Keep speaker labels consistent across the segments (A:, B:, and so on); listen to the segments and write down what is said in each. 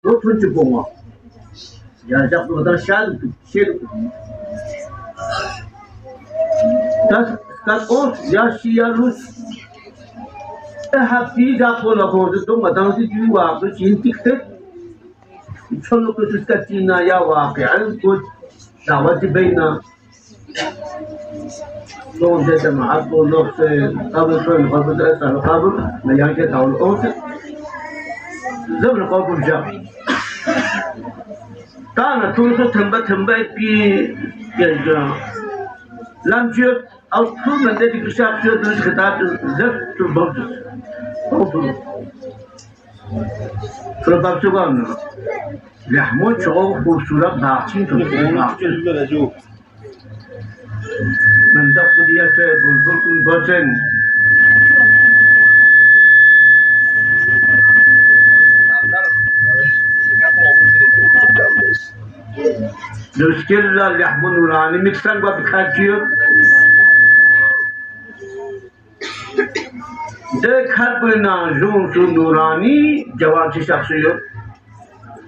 A: وتنتج بوما يا جاب هذا شال شيل tas os ya shialus happy da polo ko to madang si jiwa ko chintik te cholo ko tuskatina ya waqi'an ko dawati baina لون ده معاك ولوك قبل شوي قبل أسأل قبل ما يجي تقول أوت زمن قبل جاء كان تونس تنبأ في جا لم يجد أو كل من ذلك الشاب يجد من خطاب زفت تبرد فالباب تقول لحمود شغل خصوصا باقين تقول من دقوا دياته بلبل كل بوتن دوشكلا لحم نوراني مكسن بخاجيو ده خربنا جون سو نوراني جواب شخصيو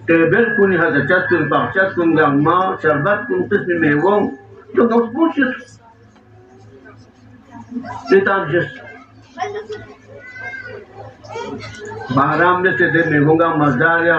A: تبل كوني هذا جاتن باچات كون غما شربت كون قسم ميوون تو نوسبوشت Detanjes Bahram ne se de mehunga mazaya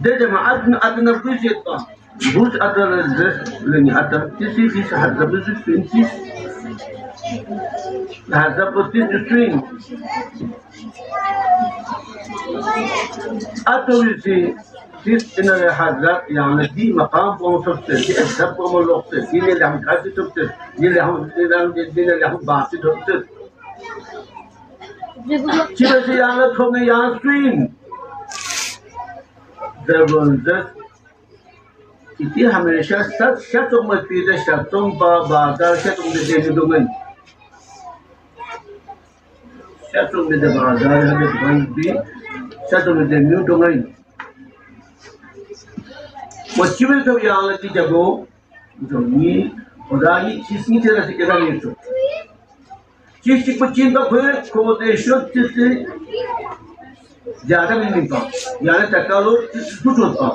A: de jamaat adna kujeta bus adana zes leni ata tisi fis hadza bus fintis hadza potis string atowisi في إن هذا يعني دي مقام ومفصل دي أسباب وملوكسل دي اللي هم كاتي تبتل دي اللي هم باسي تبتل كذا شيء يعني ثم ياسين زبونزت إتي هميشة سات شتوم مفيدة شتوم بادر شتوم بدي دومن شتوم بدي بادر هذا دومن بي شتوم بدي نيو دومن Mochivel to reality jago joni odai chisni tera se keda neto chisti kuchin ka phir ko desho chisti zyada नहीं मिलता यानी तकालो कुछ होता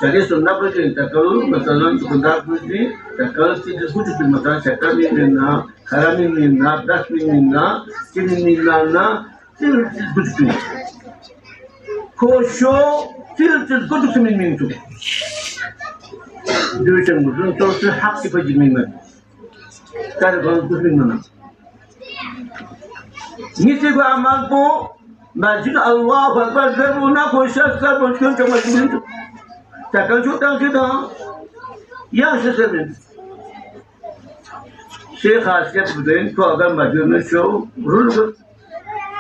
A: चलिए सुनना पड़ेगा तकालो मतलब दुकानदार भी तकालो चीज कुछ भी मतलब चक्कर में मिलना खरा में मिलना दस में मिलना चीज मिलना चीज कुछ भी कोशो चीज कुछ भी नहीं मिलता دوشن مزون توس حق بجميمة كاربان كوفين منا نيسيب عمال بو ماجين الله أكبر زبونا كوشاف سبون كم كم جمين تكال شو تان كده يا شسمين شيخ خاصية بدين كو أگر ماجين شو رول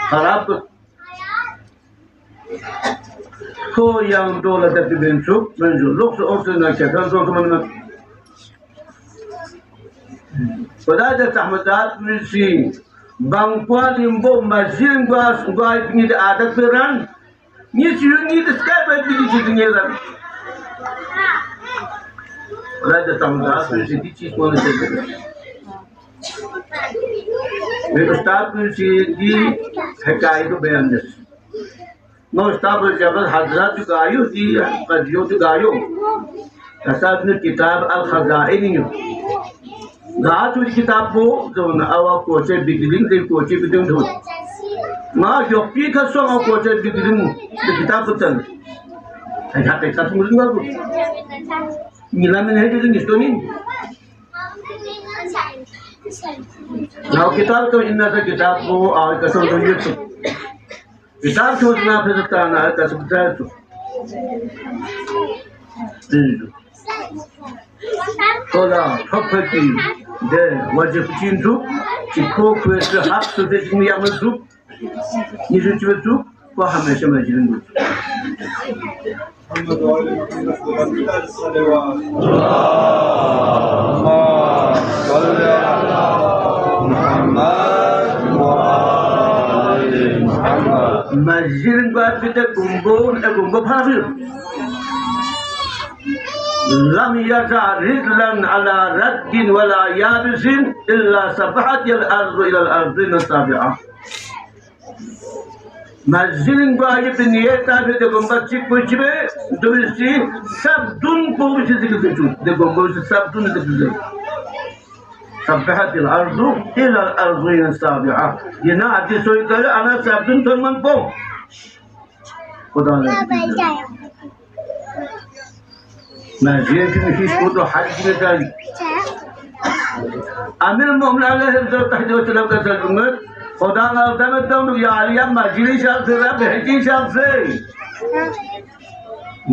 A: خراب ko yang dola tapi bentuk menjuluk seorang nak cakap teman-teman. Pada ada tahmadat misi bangkuan limbo mazin gua ini ada peran ni sih ni sekarang bagi jadi lah. Pada ada tahmadat misi di sini mana saja. Ustaz misi di hekai itu beranjas. No estaba jabal Hazrat gayo di qadiyo gayo asad ne kitab al khazain gaatu kitab ko zon awa ko che bigling de ko che bidung do ma yoki ka so ko che bigling de kitab tan ai hate ka tumul ngaku nilamen he de nistoni now kitab ko inna sa kitab ko aw ka so do yut किताब सोचना फिर करना है कसबता है तो ला ठोपती दे वजह चिंतु चिको क्वेस्ट हाफ सुधे चिंगिया मजू निजु चिवतु को हमेशा मजलिन Mazin buat kita gumbo pasir. Lam yazarid lan ala raddin wala yabisin illa sabahat al ardu ila al ardin sabi'ah. Masjidin bayi bir niyet tabi de gomba çık poçbe durisi sabdun povisi zikir de gomba sabdun zikir sabbahat al-ardu ila al-ardu sabi'a yine adi soyları ana sabdun tolman pov Kuda Masjidin ki mühiş kudu hac gibi Amir Muhammed Aleyhisselam tahdi ve selam kasar खुदा ना में तो यारिया मजली शब्द है बेहजी शब्द है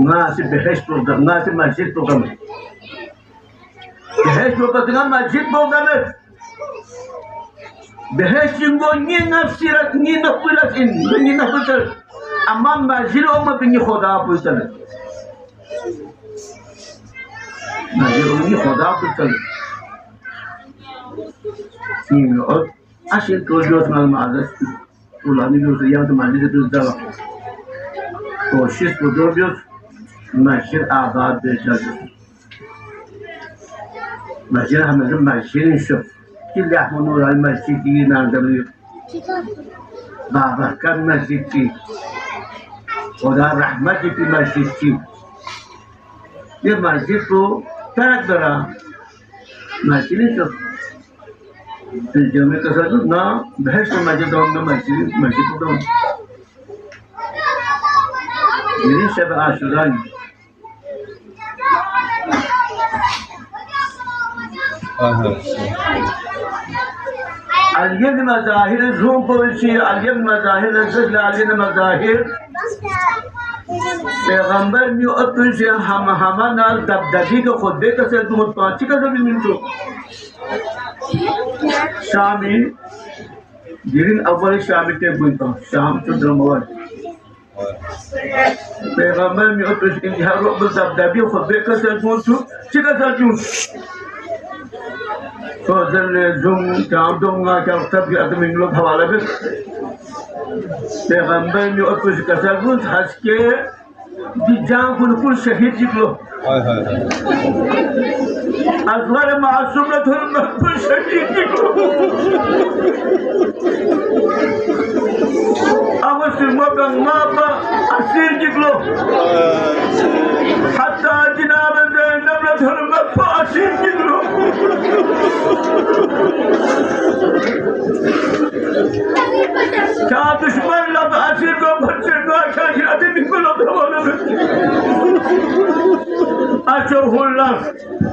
A: ना से बेहश प्रोग्राम ना से मस्जिद प्रोग्राम बेहश प्रोग्राम मस्जिद प्रोग्राम बेहश जिंगो नी नफसिरत नी नफुलत इन नी नफुलत अम्मा मस्जिद ओ में बिनी खुदा पुचल मस्जिद ओ में खुदा पुचल और Asyik tujuh malam ada, ulangi dulu yang temani itu dah. Koshis tujuh masjid abad berjaya. Masjid hamil masjid insaf. Kita menolak masjid ini nanti. Babakan masjid ini. Oda rahmat itu masjid ini. Dia masjid tu tak berah. Masjid insaf. Jami kasar na bhais to masjid na masjid to ini sebab Ashura Al-Yad Mazahir Zoom Policy Al-Yad Mazahir Al-Zajla Al-Yad Mazahir पैगंबर ने अपने से हम ना दबदबी को खुद देखा से तुम पांची का जमीन मिलतो शामी जिन अव्वल शामी के बुलता शाम तो द्रमवार पैगंबर ने अपने से इंतहा रो दबदबी को खुद देखा से तुम चिका सा क्यों तो जल जुम काम दूंगा क्या तब भी आदमी लोग हवाला में पैगंबर ने अपने से कसर गुज हंस के दिजां कुल शहीद जिलो अज़हर मासूम न थोड़ा मकबूल शहीद जिलो अवश्य मगन मापा असीर जिलो हत्ता जिनाब ज़ैनब न थोड़ा मकबूल असीर जिलो क्या दुश्मन लब असीर को बच्चे को अच्छा शादी बिल्कुल अपना أشوفوا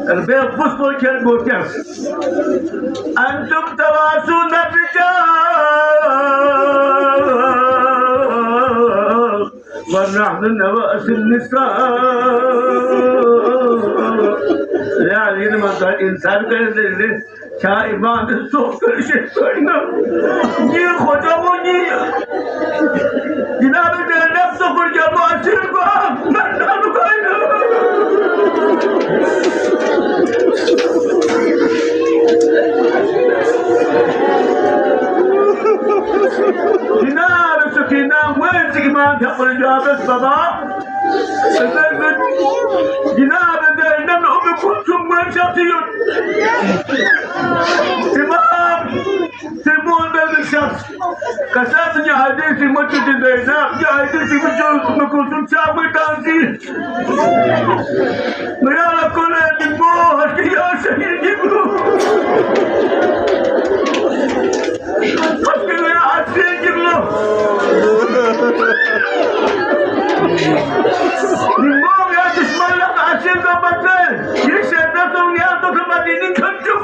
A: البيض بصوا كلبوا كم أنتم تواسون الرجال ونحن نواس النساء يعني لما الإنسان كذا شائبان الصوت كرشة سوينا خداموني جناب النفس فرجوا أشربا نحن كاينا جناب سكينة وين سكينة تقول جابت بابا جناب النبي أم كلثوم وين شخصيون إمام سيمون بن الشخص كساتني حديثي مجد الزيناب يا حديثي مجد أم كلثوم شابي تانسي ميالا كل الموه يا شهيد جبلو أشكي يا حسين جبلو الموه يا دشمن لك حسين قبطين يشهدتهم يا دكتور مدينين كنتم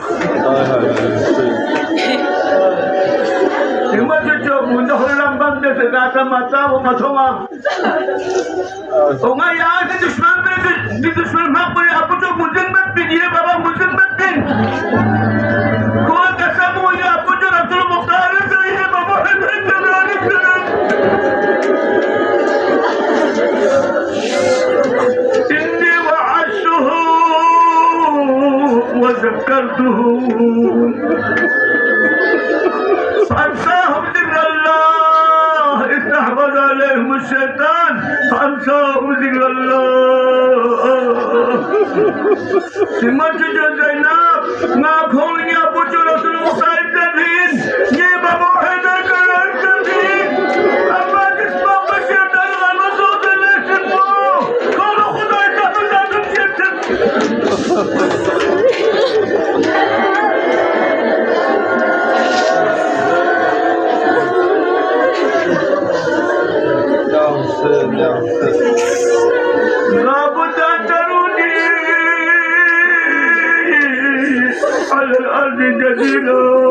A: Ima cucu mudah lambang deh segala mata umatoma. Onga ya di dushman di dushman mak boleh apa tu mungkin mungkin dia bapa mungkin mungkin. Kau kasar boleh apa tu Rasul Mukhtar itu dia bapa hendak jalan. Inni wa'ashuhu wa zakartuhu. فأنساهم ذكر الله استحوذ عليهم الشيطان فأنساهم ذكر الله سمعت زينب ما كون يا بوجو رسول الله صلى الله عليه وسلم ये बाबू है ना कलर करती अब बात على الأرض جزيرة